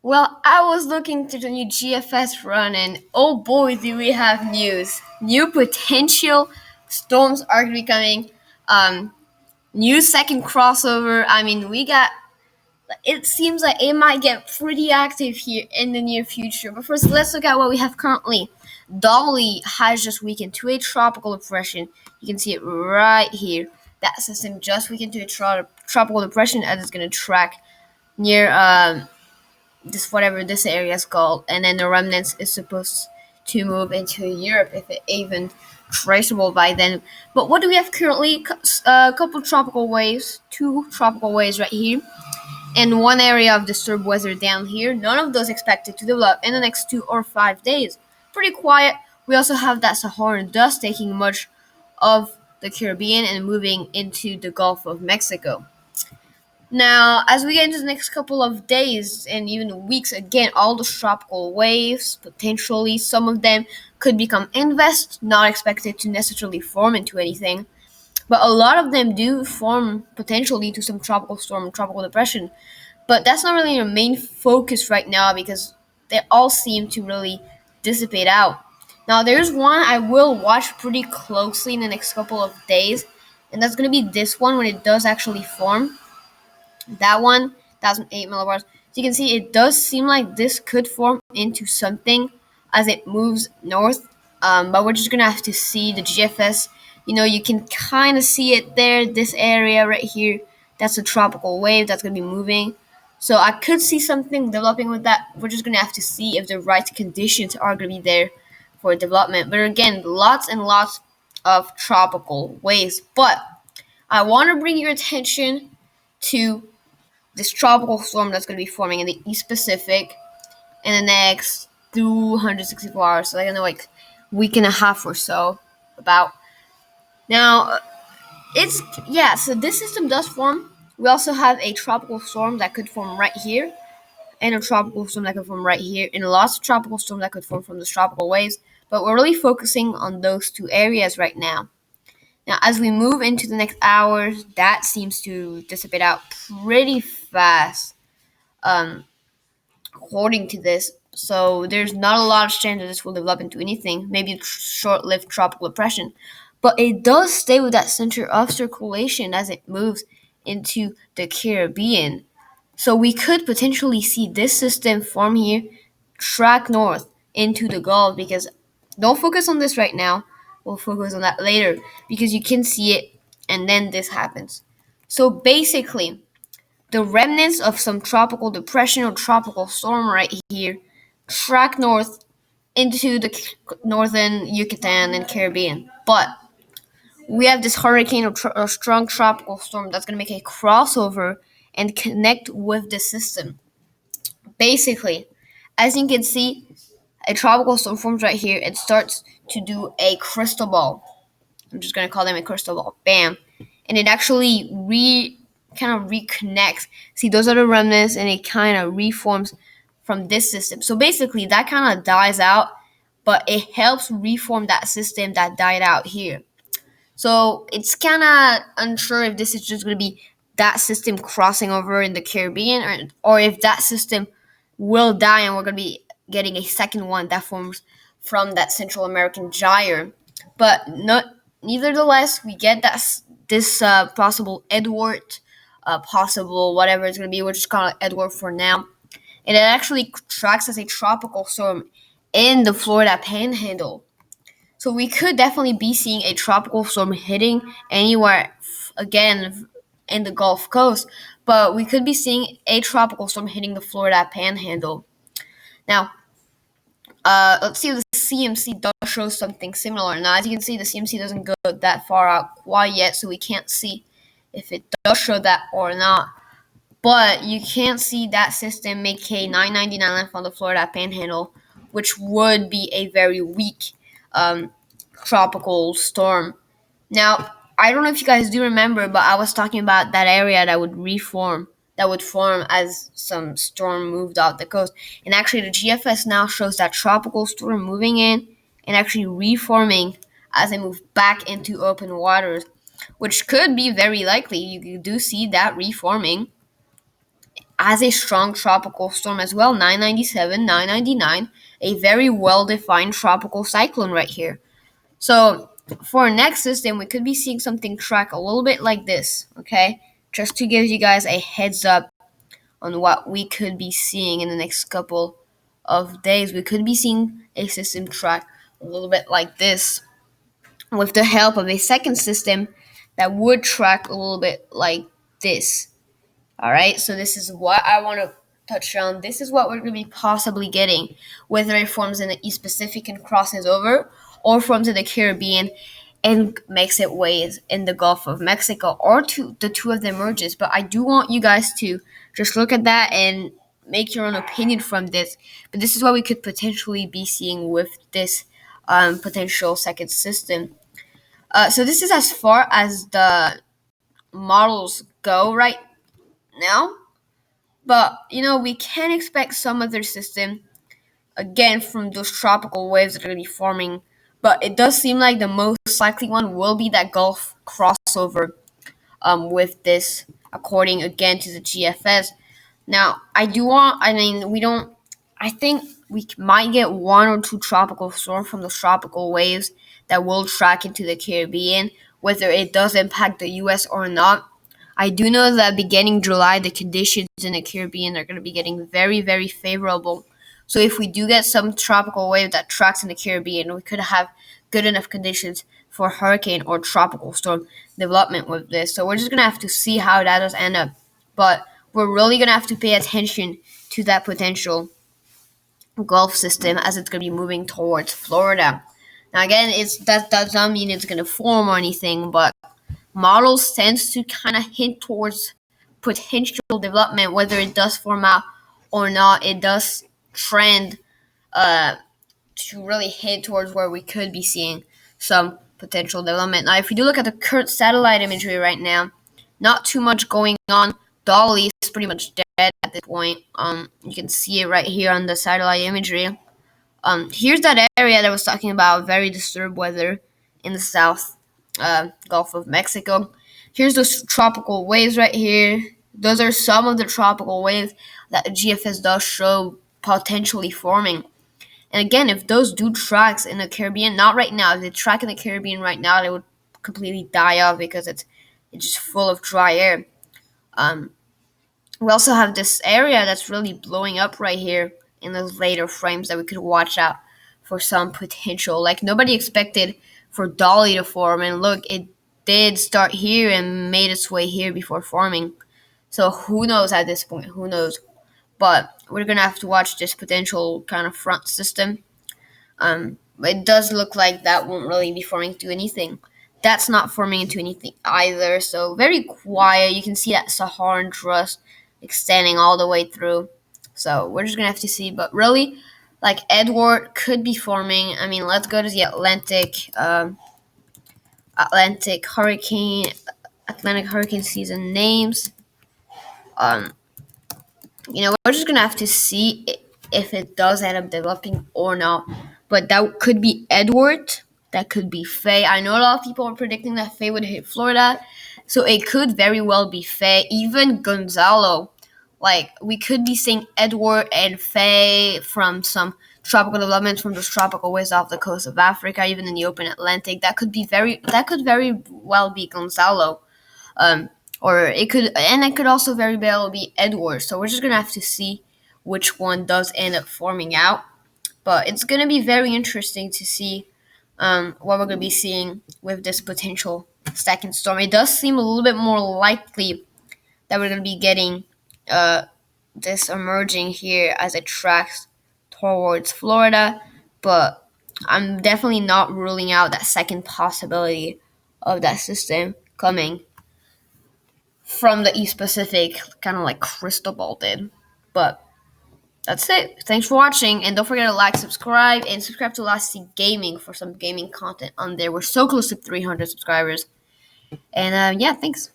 Well, I was looking to the new GFS run, and oh boy, do we have news! New potential storms are going to be coming. Um, New second crossover. I mean, we got. It seems like it might get pretty active here in the near future. But first, let's look at what we have currently. Dolly has just weakened to a tropical depression. You can see it right here. That system just weakened to a tropical depression, and it's going to track near this whatever this area is called, and then the remnants is supposed to move into Europe if it even traceable by then. But what do we have currently? A couple tropical waves, two tropical waves right here, and one area of disturbed weather down here. None of those expected to develop in the next 2 or 5 days. Pretty quiet. We also have that Saharan dust taking much of the Caribbean and moving into the Gulf of Mexico. Now, as we get into the next couple of days and even weeks, again, all those tropical waves, potentially, some of them could become invest, not expected to necessarily form into anything. But a lot of them do form potentially to some tropical storm, tropical depression. But that's not really your main focus right now because they all seem to really dissipate out. Now, there's one I will watch pretty closely in the next couple of days, and that's going to be this one when it does actually form. That one, 1,008 millibars. So you can see it does seem like this could form into something as it moves north. But we're just gonna have to see the GFS. You can kind of see it there. This area right here, that's a tropical wave that's gonna be moving. So I could see something developing with that. We're just gonna have to see if the right conditions are gonna be there for development. But again, lots and lots of tropical waves. But I want to bring your attention to this tropical storm that's going to be forming in the East Pacific in the next 264 hours, so like in like week and a half or so. About now, it's yeah. So this system does form. We also have a tropical storm that could form right here, and a tropical storm that could form right here, and lots of tropical storms that could form from the tropical waves. But we're really focusing on those two areas right now. Now, as we move into the next hours, that seems to dissipate out pretty fast. Um, According to this. So there's not a lot of chance that this will develop into anything, maybe short-lived tropical depression. But it does stay with that center of circulation as it moves into the Caribbean. So we could potentially see this system form here, track north into the Gulf because don't focus on this right now. We'll focus on that later because you can see it and then this happens. So basically, the remnants of some tropical depression or tropical storm right here track north into the northern Yucatan and Caribbean. But we have this hurricane or strong tropical storm that's going to make a crossover and connect with the system. Basically, as you can see, a tropical storm forms right here and starts to do a crystal ball. I'm just going to call them a crystal ball. Bam. And it actually kind of reconnects. See, those are the remnants, and it kind of reforms from this system. So basically, that kind of dies out, but it helps reform that system that died out here. So it's kind of unsure if this is just going to be that system crossing over in the Caribbean, or if that system will die and we're going to be getting a second one that forms from that Central American gyre. But not, nevertheless, we get this possible Edouard, possible whatever it's going to be. We'll just call it Edouard for now. And it actually tracks as a tropical storm in the Florida Panhandle. So we could definitely be seeing a tropical storm hitting anywhere again in the Gulf Coast, but we could be seeing a tropical storm hitting the Florida Panhandle. Now, let's see if the CMC does show something similar. Now, as you can see, the CMC doesn't go that far out quite yet, so we can't see if it does show that or not. But you can see that system make a 999 landfall on the Florida Panhandle, which would be a very weak tropical storm. Now, I don't know if you guys do remember, but I was talking about that area that would form as some storm moved off the coast. And actually, the GFS now shows that tropical storm moving in and actually reforming as they move back into open waters, which could be very likely. You do see that reforming. as a strong tropical storm as well. 997, 999, a very well-defined tropical cyclone right here. So for our next system, we could be seeing something track a little bit like this, okay? Just to give you guys a heads up on what we could be seeing in the next couple of days. We could be seeing a system track a little bit like this with the help of a second system that would track a little bit like this. All right, so this is what I want to touch on. This is what we're going to be possibly getting, whether it forms in the East Pacific and crosses over, or forms in the Caribbean and makes its ways in the Gulf of Mexico, or the two of them merges. But I do want you guys to just look at that and make your own opinion from this. But this is what we could potentially be seeing with this potential second system. So this is as far as the models go right now. But, we can expect some other system, again, from those tropical waves that are going to be forming. But it does seem like the most likely one will be that Gulf crossover with this, according, again, to the GFS. Now, I think we might get one or two tropical storms from those tropical waves that will track into the Caribbean, whether it does impact the U.S. or not. I do know that beginning July, the conditions in the Caribbean are going to be getting very, very favorable. So if we do get some tropical wave that tracks in the Caribbean, we could have good enough conditions for hurricane or tropical storm development with this. So we're just going to have to see how that does end up. But we're really going to have to pay attention to that potential Gulf system as it's going to be moving towards Florida. Now, again, that does not mean it's going to form or anything, but models tends to kind of hint towards potential development, whether it does form out or not. It does trend to really hint towards where we could be seeing some potential development. Now, if you do look at the current satellite imagery right now, not too much going on. Dolly is pretty much dead at this point. You can see it right here on the satellite imagery. Here's that area that I was talking about, very disturbed weather in the south Gulf of Mexico. Here's those tropical waves right here. Those are some of the tropical waves that the GFS does show potentially forming. And again, if those do tracks in the Caribbean, not right now, if they track in the Caribbean right now, they would completely die off because it's just full of dry air. We also have this area that's really blowing up right here in those later frames that we could watch out for some potential. Like, nobody expected for Dolly to form, and look, it did start here and made its way here before forming. So who knows at this point? Who knows? But we're going to have to watch this potential kind of front system. It does look like that won't really be forming into anything. That's not forming into anything either. So very quiet. You can see that Saharan crust extending all the way through. So we're just going to have to see. But really, like, Edouard could be forming. I mean, let's go to the Atlantic hurricane season names. We're just going to have to see if it does end up developing or not. But that could be Edouard. That could be Faye. I know a lot of people are predicting that Faye would hit Florida. So it could very well be Faye. Even Gonzalo. Like, we could be seeing Edouard and Faye from some tropical developments from those tropical waves off the coast of Africa, even in the open Atlantic. That could very well be Gonzalo. It could also very well be Edouard. So we're just going to have to see which one does end up forming out. But it's going to be very interesting to see what we're going to be seeing with this potential second storm. It does seem a little bit more likely that we're going to be getting this emerging here as it tracks towards Florida. But I'm definitely not ruling out that second possibility of that system coming from the East Pacific, kind of like Crystal Ball did. But that's it. Thanks for watching, and don't forget to like, subscribe to Lassie Gaming for some gaming content on there. We're so close to 300 subscribers. And thanks.